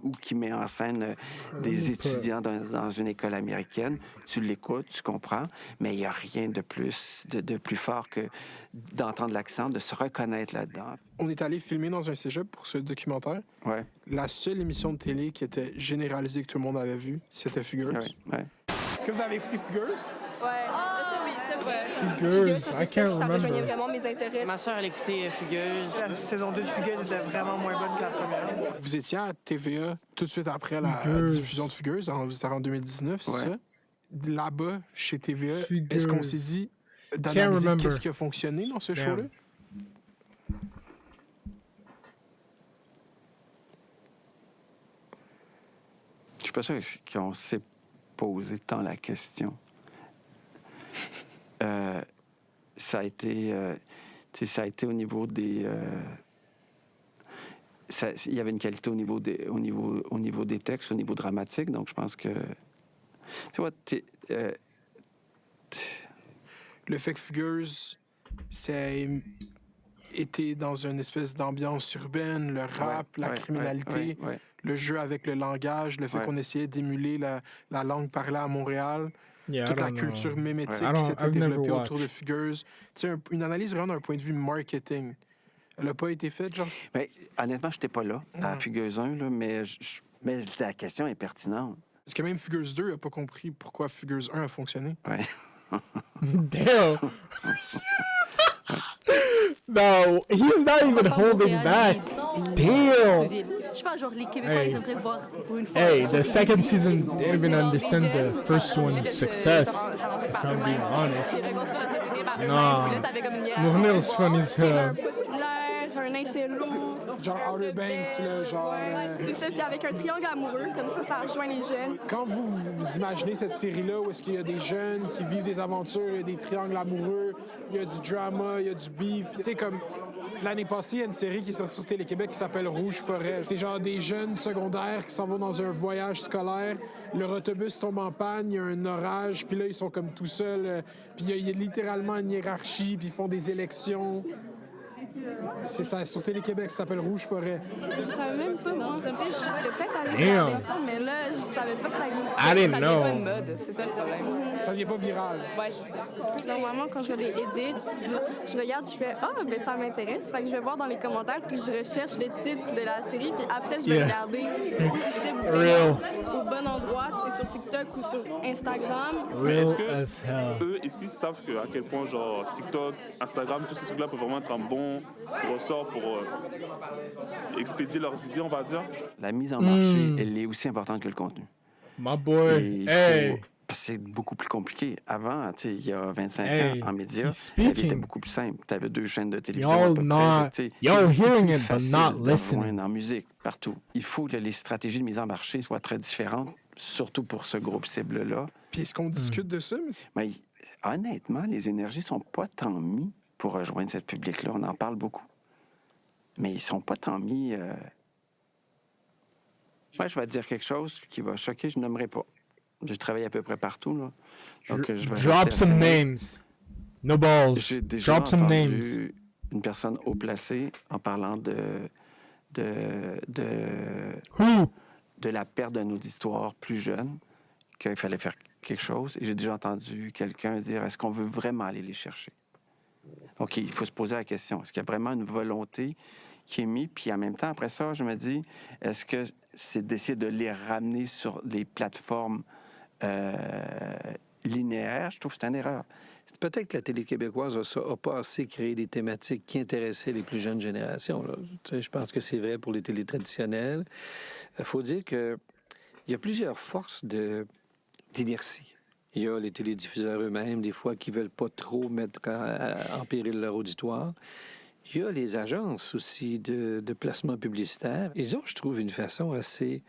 ou qui met en scène des étudiants dans une école américaine. Tu l'écoutes, tu comprends, mais il n'y a rien de plus fort que d'entendre l'accent, de se reconnaître là-dedans. On est allé filmer dans un cégep pour ce documentaire. Ouais. La seule émission de télé qui était généralisée, que tout le monde avait vue, c'était Fugueuse. Ouais. Est-ce que vous avez écouté Fugueuse? Ouais. Ça oui, c'est vrai. Fugueuse, I can't Ça rejoignait remember. vraiment mes intérêts. Ma soeur, elle écoutait Fugueuse. La saison 2 de Fugueuse était vraiment moins bonne que la première. Vous étiez à TVA tout de suite après la Fugueuse. diffusion de Fugueuse, en 2019, c'est Ouais. ça? Là-bas, chez TVA, Fugueuse. est-ce qu'on s'est dit Can't d'analyser remember. qu'est-ce qui a fonctionné dans ce Damn. show-là? Je suis pas sûr qu'on s'est posé tant la question. Ça a été au niveau des... il y avait une qualité au niveau des textes, au niveau dramatique, donc je pense que... Tu vois, Le fait que Fugueuse, c'est été dans une espèce d'ambiance urbaine, le rap, la criminalité, le jeu avec le langage, le fait qu'on essayait d'émuler la langue parlée à Montréal, Yeah, I toute la don't know. culture mémétique I qui don't- s'était I've never développée autour de watched. Fugueuse. Tu sais, une analyse vraiment d'un point de vue marketing. Elle n'a pas été faite, genre? Mais, honnêtement, je n'étais pas là, à Mm. Fugueuse 1, là, mais la question est pertinente. Parce que même Fugueuse 2 n'a pas compris pourquoi Fugueuse 1 a fonctionné. Ouais. Damn. No, he's not even holding back. Damn. Je sais pas, genre, les Québécois, Hey. ils aimeraient voir pour une fois. Hey, the second season didn't even understand the first one's success. If I'm being honest. Nah. Mournir is funny as hell. Un intello. Genre Outer Banks, là, genre... C'est ça, puis avec un triangle amoureux, comme ça rejoint les jeunes. Quand vous imaginez cette série-là, où est-ce qu'il y a des jeunes qui vivent des aventures, il y a des triangles amoureux, il y a du drama, il y a du beef. Tu sais, comme l'année passée, il y a une série qui est sortie sur Télé-Québec qui s'appelle Rouge Forêt. C'est genre des jeunes secondaires qui s'en vont dans un voyage scolaire, leur autobus tombe en panne, il y a un orage, puis là, ils sont comme tout seuls. Puis il y a littéralement une hiérarchie, puis ils font des élections. C'est ça, sur Télé-Québec, ça s'appelle Rouge Forêt. Je savais même pas, moi. Tu sais, je serais peut-être allée Damn. regarder ça, mais là, je savais pas que ça existait. I didn't Ça know. devient pas une mode, c'est ça le problème. Ça devient pas viral. Ouais, c'est ça. Normalement, quand je les edit, je regarde, je fais « Ah, ben ça m'intéresse ». Fait que je vais voir dans les commentaires, puis je recherche le titre de la série, puis après, je vais Yeah. regarder si c'est Real. au bon endroit, tu sais, sur TikTok ou sur Instagram. Real Est-ce que as hell. eux, est-ce qu'ils savent à quel point genre TikTok, Instagram, tous ces trucs-là peuvent vraiment être un bon ressort pour expédier leurs idées, on va dire? La mise en marché, elle est aussi importante que le contenu. My boy. Et il Hey. faut- C'est beaucoup plus compliqué. Avant, tu sais, il y a 25 Hey, ans, en médias, he's la vie était speaking. beaucoup plus simple. Tu avais 2 chaînes de télévision. Y'all à peu près, not- tu sais. y'all C'est hearing plus it, but facile not de listening. rejoindre en musique, partout. Il faut que les stratégies de mise en marché soient très différentes, surtout pour ce groupe cible-là. Puis est-ce qu'on discute de ça? Mais honnêtement, les énergies sont pas tant mis pour rejoindre ce public-là. On en parle beaucoup. Mais ils sont pas tant mis... Moi, je vais te dire quelque chose qui va choquer, je nommerai pas. J'ai travaillé à peu près partout, là. Donc, je vais Drop rester some assez net. names. No balls. J'ai déjà Drop some entendu names. une personne haut placée en parlant de la perte d'un auditoire plus jeune, qu'il fallait faire quelque chose. Et j'ai déjà entendu quelqu'un dire, est-ce qu'on veut vraiment aller les chercher? OK, il faut se poser la question. Est-ce qu'il y a vraiment une volonté qui est mise? Puis en même temps, après ça, je me dis, est-ce que c'est d'essayer de les ramener sur les plateformes linéaires? Je trouve que c'est une erreur. Peut-être que la télé québécoise a pas assez créé des thématiques qui intéressaient les plus jeunes générations, là. Tu sais, je pense que c'est vrai pour les télés traditionnelles. Il faut dire qu'il y a plusieurs forces d'inertie. Il y a les télédiffuseurs eux-mêmes, des fois, qui ne veulent pas trop mettre en péril leur auditoire. Il y a les agences aussi de placement publicitaire. Ils ont, je trouve, une façon assez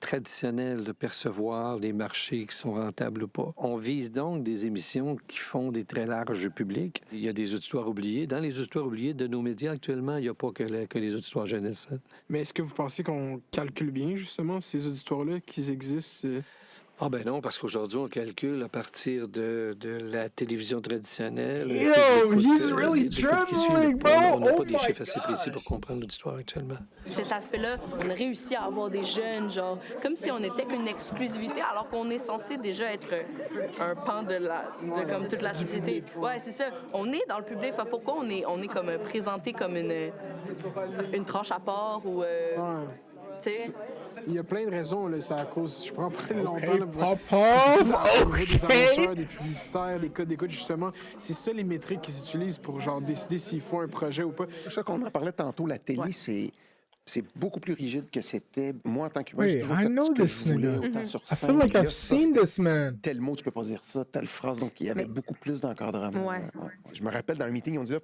traditionnelle de percevoir les marchés qui sont rentables ou pas. On vise donc des émissions qui font des très larges publics. Il y a des auditoires oubliés. Dans les auditoires oubliés de nos médias, actuellement, il n'y a pas que les auditoires jeunesse. Hein. Mais est-ce que vous pensez qu'on calcule bien, justement, ces auditoires-là, qu'ils existent? Ah ben non, parce qu'aujourd'hui, on calcule à partir de la télévision traditionnelle. Yo, he's really trembling, bro! On n'a Oh pas des my chiffres assez précis gosh. pour comprendre l'auditoire actuellement. Cet aspect-là, on a réussi à avoir des jeunes, genre, comme si on n'était qu'une exclusivité, alors qu'on est censé déjà être un pan de comme toute la société. Ouais, c'est ça. On est dans le public. Fait pourquoi on est comme présenté comme une tranche à part ou... tu sais? Il y a plein de raisons, là. C'est à cause. Je prends pas longtemps. Là, Papa, des annonceurs, des publicitaires, des codes d'écoute, justement. C'est ça les métriques qu'ils utilisent pour genre décider s'ils font un projet ou pas. C'est ça qu'on en parlait tantôt. La télé, c'est beaucoup plus rigide que c'était. Moi, en tant qu'humain, j'ai Wait, toujours I fait know ce que this je voulais, nigga. autant sur I scène. feel like Là, I've ça, seen c'était this man. tel mot, tu peux pas dire ça, telle phrase. Donc, il y avait beaucoup plus d'encadrement. Ouais. Je me rappelle, dans le meeting, on dit là,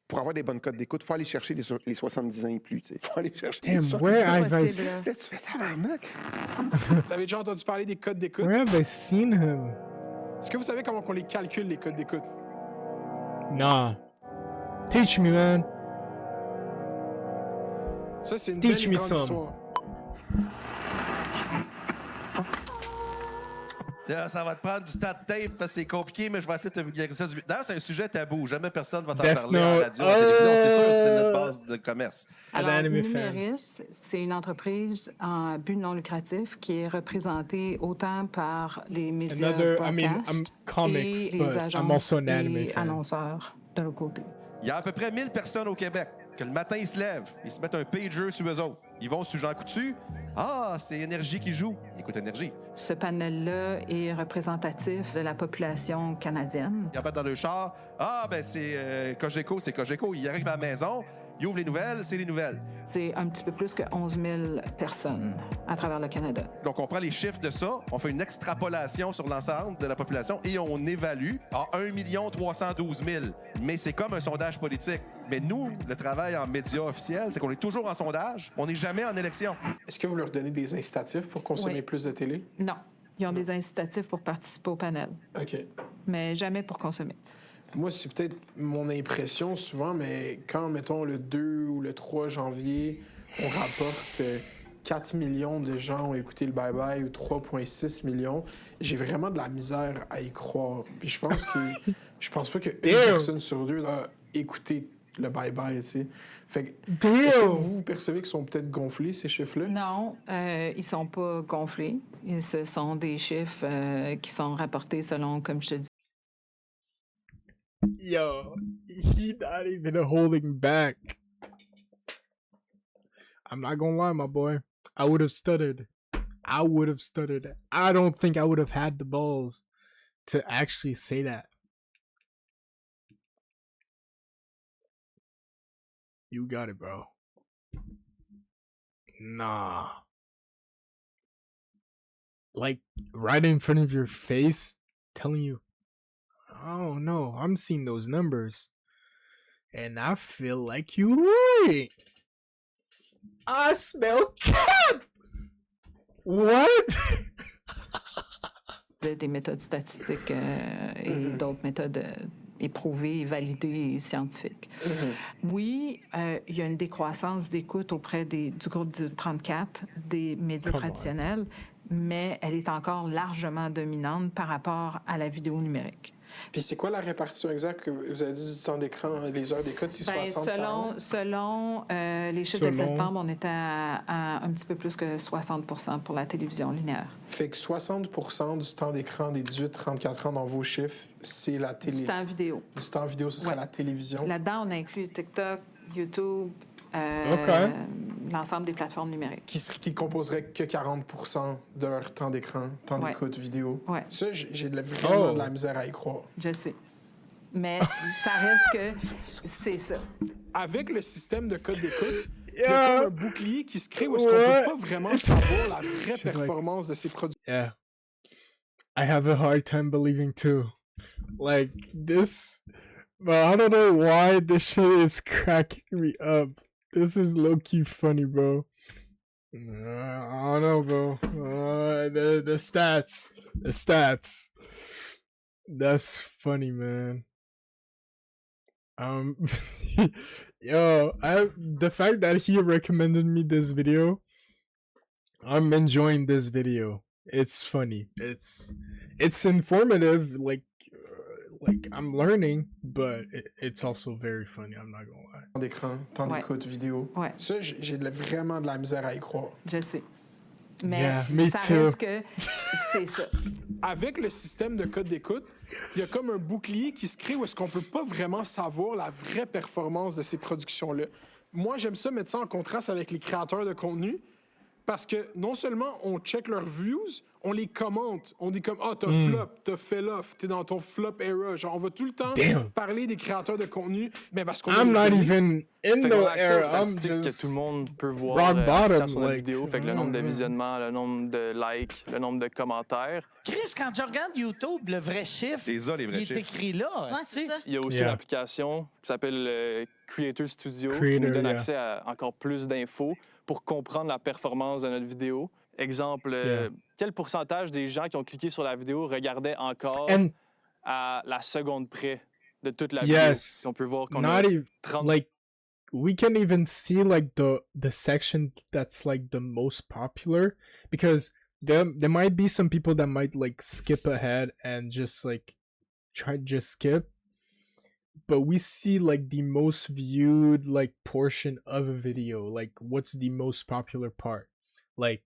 pour avoir des bonnes codes d'écoute, il faut aller chercher les 70 ans et plus. Il faut aller chercher Damn, les 70 where ans. have I Là, tu fais tabarnak. Vous avez déjà entendu parler des codes d'écoute? Where have I seen him? Est-ce que vous savez comment on les calcule, les codes d'écoute? Nah. Teach me, man. Ça, c'est une Teach belle me grande some. histoire. Ça va te prendre du tas de tape parce que c'est compliqué, mais je vais essayer de te vulgariser ça. D'ailleurs, c'est un sujet tabou. Jamais personne va t'en Death parler en Note. radio, en télévision. C'est sûr que c'est notre base de commerce. Alors, Numéris, c'est une entreprise en but non lucratif qui est représentée autant par les médias broadcast comics, et but les I'm agences also an anime et fan. annonceurs de l'autre côté. Il y a à peu près 1000 personnes au Québec que le matin, ils se lèvent, ils se mettent un pager sur eux autres. Ils vont sur Jean Coutu. Ah, c'est Énergie qui joue. Ils écoutent Énergie. Ce panel-là est représentatif de la population canadienne. Ils remettent dans le char. Ah, ben c'est Cogeco, c'est Cogeco. Ils arrivent à la maison, ils ouvrent les nouvelles, c'est les nouvelles. C'est un petit peu plus que 11 000 personnes à travers le Canada. Donc, on prend les chiffres de ça, on fait une extrapolation sur l'ensemble de la population et on évalue à 1 312 000. Mais c'est comme un sondage politique. Mais nous, le travail en médias officiels, c'est qu'on est toujours en sondage, on n'est jamais en élection. Est-ce que vous leur donnez des incitatifs pour consommer Oui. plus de télé? Non. Ils ont des incitatifs pour participer au panel, OK. mais jamais pour consommer. Moi, c'est peut-être mon impression souvent, mais quand, mettons, le 2 ou le 3 janvier, on rapporte 4 millions de gens ont écouté le bye-bye ou 3,6 millions, j'ai vraiment de la misère à y croire. Puis je pense pas qu'une personne sur deux a écouté le bye-bye, tu sais. Fait que, est-ce que vous percevez qu'ils sont peut-être gonflés, ces chiffres-là? Non, ils sont pas gonflés. Ce sont des chiffres qui sont rapportés selon, comme je te dis, Yo, he not even holding back. I'm not gonna lie, my boy. I would have stuttered. I don't think I would have had the balls to actually say that. You got it, bro. Nah. Like, right in front of your face, telling you, oh no, I'm seeing those numbers. And I feel like you right. I smell cap! What? des méthodes statistiques et d'autres méthodes éprouvées, validées et scientifiques. Oui, il y a une décroissance d'écoute auprès du groupe du 34, des médias traditionnels, mais elle est encore largement dominante par rapport à la vidéo numérique. Puis c'est quoi la répartition exacte que vous avez dit du temps d'écran, les heures d'écoute, c'est 60 Selon les chiffres de septembre, on était à un petit peu plus que 60% pour la télévision linéaire. Fait que 60% du temps d'écran des 18-34 ans dans vos chiffres, c'est la télé. Du temps vidéo. Du temps vidéo, ce serait la télévision. Là-dedans, on inclut TikTok, YouTube, l'ensemble des plateformes numériques. Qui composerait que 40% de leur temps d'écran, temps d'écoute vidéo. Ouais. Ça, j'ai vraiment de la misère à y croire. Je sais. Mais ça reste que c'est ça. Avec le système de code d'écoute, il y a comme un bouclier qui se crée où est-ce qu'on ne peut pas vraiment savoir la vraie performance de ces produits. Yeah. I have a hard time believing too. Like, this... But I don't know why this shit is cracking me up. This is low-key funny, bro. I don't know, bro. The stats. That's funny, man. Yo, the fact that he recommended me this video, I'm enjoying this video. it's funny. It's informative. Like I'm learning, but it's also very funny. I'm not gonna lie. Temps d'écran, temps d'écoute vidéo. Ça, j'ai vraiment de la misère à y croire. Je sais. Mais Yeah, me ça too. reste que c'est ça. Avec le système de code d'écoute, il y a comme un bouclier qui se crée où est-ce qu'on peut pas vraiment savoir la vraie performance de ces productions-là. Moi, j'aime ça mettre ça en contraste avec les créateurs de contenu parce que non seulement on check leurs views, on les commente. On dit comme « Ah, t'as flop, t'as fail off, t'es dans ton flop era. » Genre, on va tout le temps parler des créateurs de contenu, mais parce qu'on... I'm not even in Fait the qu'on a accès aux era. I'm statistiques just que tout le monde peut voir rock bottom. sur la Like, vidéo. Fait que le nombre de visionnements, le nombre de likes, le nombre de commentaires. Chris, quand je regarde YouTube, le vrai chiffre, C'est ça, les vrais il est chiffres. écrit là. Ouais, c'est ça. Il y a aussi Yeah. l'application qui s'appelle Creator Studio qui Creator, nous donne yeah. accès à encore plus d'infos pour comprendre la performance de notre vidéo. Exemple, Yeah. quel pourcentage des gens qui ont cliqué sur la vidéo regardaient encore And à la seconde près de toute la yes, vidéo? On peut voir qu'on a not even 30... like we can even see like the section that's like the most popular because there might be some people that might like skip ahead and just like try to just skip, but we see like the most viewed like portion of a video, like what's the most popular part, like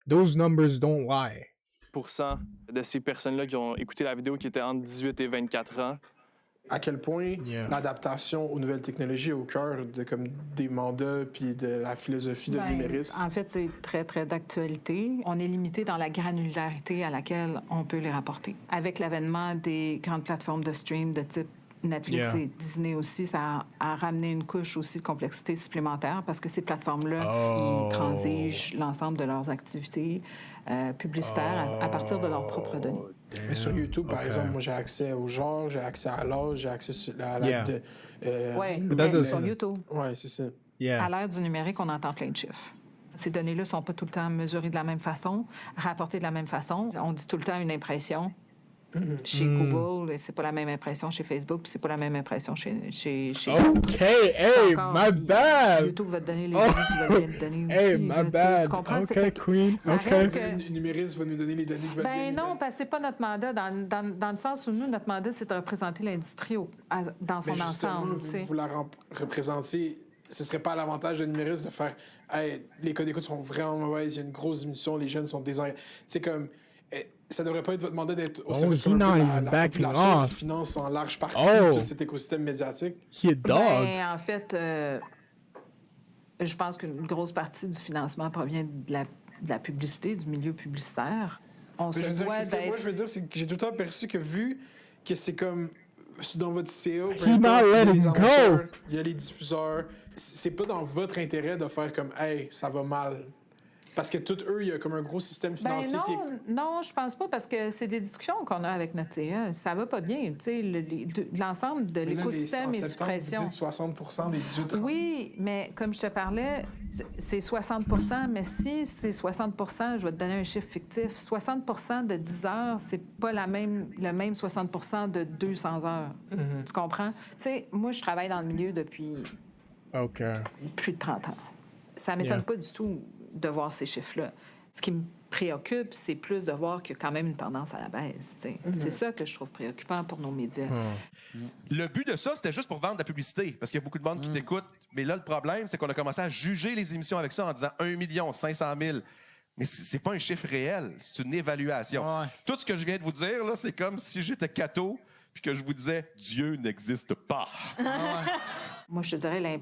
those numbers don't lie. % de ces personnes-là qui ont écouté la vidéo qui étaient entre 18 et 24 ans. À quel point l'adaptation aux nouvelles technologies est au cœur de, comme, des mandats puis de la philosophie de Ben, numérisme. en fait, c'est très, très d'actualité. On est limité dans la granularité à laquelle on peut les rapporter. Avec l'avènement des grandes plateformes de stream de type Netflix Yeah. et Disney aussi, ça a ramené une couche aussi de complexité supplémentaire parce que ces plateformes-là, ils transigent l'ensemble de leurs activités publicitaires à partir de leurs propres données. Mais sur YouTube, par Okay. exemple, moi, j'ai accès au genre, j'ai accès à l'âge, j'ai accès à la... Yeah. Oui, But that doesn't- sur YouTube. Ouais, c'est ça. Yeah. À l'ère du numérique, on entend plein de chiffres. Ces données-là ne sont pas tout le temps mesurées de la même façon, rapportées de la même façon. On dit tout le temps une impression. Chez Google, c'est pas la même impression chez Facebook, puis c'est pas la même impression chez Okay, hey, encore, my bad. YouTube va te donner les données qu'il va te donner aussi. Hey, là, my tu sais, bad. Tu comprends? C'est Okay, fait que Queen. ça Okay. reste que- Le numériste va nous donner les données qui veulent Ben non, parce que c'est pas notre mandat. Dans le sens où nous, notre mandat, c'est de représenter l'industrie dans son Mais justement, ensemble. tu sais. vous la représentez, ce serait pas à l'avantage de numériste de faire hey, les codes d'écoute sont vraiment mauvaises, il y a une grosse diminution, les jeunes sont désengagés. C'est comme ça devrait pas être votre mandat d'être au service he comme un peu not la even backing population qui off. finance en large partie Oh. tout cet écosystème médiatique. He a dog. Ben, en fait, je pense qu'une grosse partie du financement provient de la publicité, du milieu publicitaire. On Mais se je veux dire, doit ce que moi, d'être... je veux dire, c'est que j'ai tout le temps perçu que vu que c'est comme dans votre CEO, He not il y a letting les go. annonceurs, il y a les diffuseurs, c'est pas dans votre intérêt de faire comme hey, ça va mal. Parce que tous eux, il y a comme un gros système Ben financier qui est... non, je pense pas, parce que c'est des discussions qu'on a avec notre CA. Ça va pas bien. Tu sais, l'ensemble de Mais là, l'écosystème en est sous septembre, pression. Vous dites 60 des 18 ans. Oui, mais comme je te parlais, c'est 60 mais si c'est 60 je vais te donner un chiffre fictif. 60 de 10 heures, c'est pas le même 60 de 200 heures. Mhm. Tu comprends? Tu sais, moi, je travaille dans le milieu depuis Okay. plus de 30 ans. Ça m'étonne Yeah. pas du tout de voir ces chiffres-là. Ce qui me préoccupe, c'est plus de voir qu'il y a quand même une tendance à la baisse. Tu sais. C'est ça que je trouve préoccupant pour nos médias. Le but de ça, c'était juste pour vendre de la publicité, parce qu'il y a beaucoup de monde qui t'écoute. Mais là, le problème, c'est qu'on a commencé à juger les émissions avec ça en disant 1 500 000. Mais c'est pas un chiffre réel, c'est une évaluation. Tout ce que je viens de vous dire, là, c'est comme si j'étais catho puis que je vous disais « Dieu n'existe pas ». Moi, je te dirais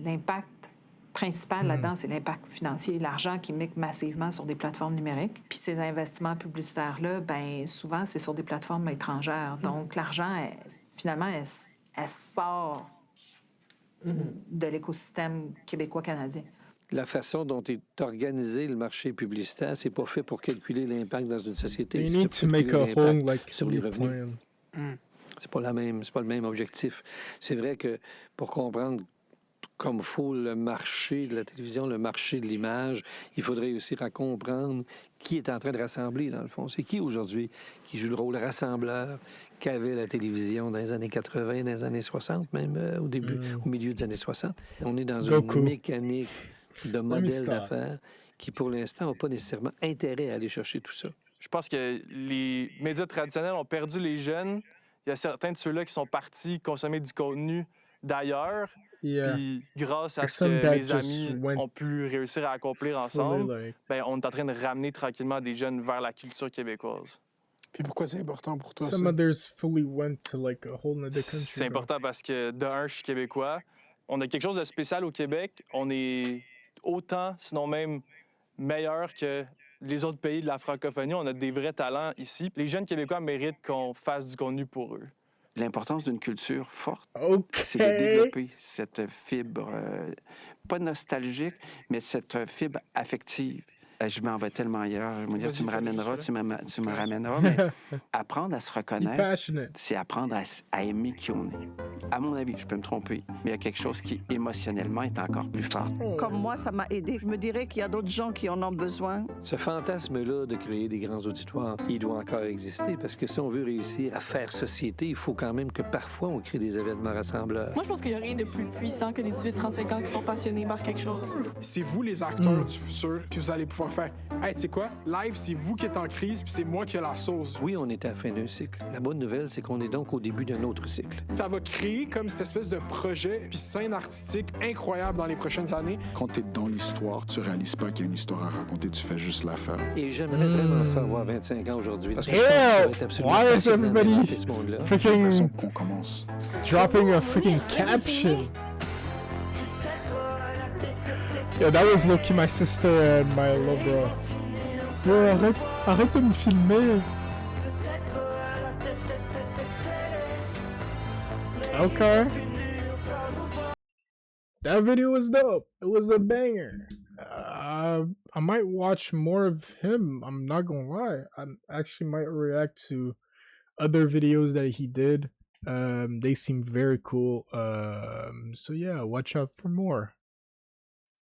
l'impact principal là-dedans, c'est l'impact financier, l'argent qui mixe massivement sur des plateformes numériques. Puis ces investissements publicitaires-là, ben souvent, c'est sur des plateformes étrangères. Donc, l'argent, finalement, elle sort de l'écosystème québécois-canadien. La façon dont est organisé le marché publicitaire, c'est pas fait pour calculer l'impact dans une société. They c'est need fait to pour make a calculer whole l'impact like sur les revenus. plan. C'est pas la même, c'est pas le même objectif. C'est vrai que pour comprendre comme il faut le marché de la télévision, le marché de l'image, il faudrait réussir à comprendre qui est en train de rassembler, dans le fond. C'est qui aujourd'hui qui joue le rôle rassembleur qu'avait la télévision dans les années 80, dans les années 60, même au début, au milieu des années 60. On est dans Goku. une mécanique de modèle stop. d'affaires qui, pour l'instant, n'ont pas nécessairement intérêt à aller chercher tout ça. Je pense que les médias traditionnels ont perdu les jeunes. Il y a certains de ceux-là qui sont partis consommer du contenu d'ailleurs. Yeah. Puis grâce à ce Some que that mes just amis went ont pu réussir à accomplir ensemble, like- ben, on est en train de ramener tranquillement des jeunes vers la culture québécoise. Puis pourquoi c'est important pour toi, Some ça? others fully went to like a whole nother country. C'est bro. important parce que, de un, je suis québécois. On a quelque chose de spécial au Québec. On est autant, sinon même meilleur que les autres pays de la francophonie. On a des vrais talents ici. Les jeunes Québécois méritent qu'on fasse du contenu pour eux. L'importance d'une culture forte, c'est Ok. de développer cette fibre, pas nostalgique, mais cette fibre affective. Je m'en vais tellement ailleurs. Je veux dire, Vas-y, tu me fais ramèneras, juste tu me ramèneras, mais apprendre à se Be reconnaître, passionate. c'est apprendre à aimer qui on est. À mon avis, je peux me tromper, mais il y a quelque chose qui, émotionnellement, est encore plus fort. Comme moi, ça m'a aidé. Je me dirais qu'il y a d'autres gens qui en ont besoin. Ce fantasme-là de créer des grands auditoires, il doit encore exister parce que si on veut réussir à faire société, il faut quand même que parfois on crée des événements rassembleurs. Moi, je pense qu'il n'y a rien de plus puissant que des 18-35 ans qui sont passionnés par quelque chose. C'est vous les acteurs du futur, puis vous allez pouvoir faire « Hey, tu sais quoi? Live, c'est vous qui êtes en crise, puis c'est moi qui ai la sauce. » Oui, on est à la fin d'un cycle. La bonne nouvelle, c'est qu'on est donc au début d'un autre cycle. Ça va créer comme cette espèce de projet puis scène artistique incroyable dans les prochaines années. Quand tu es dans l'histoire, tu réalises pas qu'il y a une histoire à raconter, tu fais juste la faire. Et j'aimerais vraiment ça avoir 25 ans aujourd'hui. Parce que je Ew! pense que ça va être absolument Why is passionnant everybody d'inventer ce monde-là. freaking Qu'on commence. dropping a freaking caption? Yo, that was low-key my sister and my little bro. Yo, arrête de me filmer. Okay. That video was dope. It was a banger. I might watch more of him. I'm not gonna lie. I actually might react to other videos that he did. They seem very cool. So yeah, watch out for more.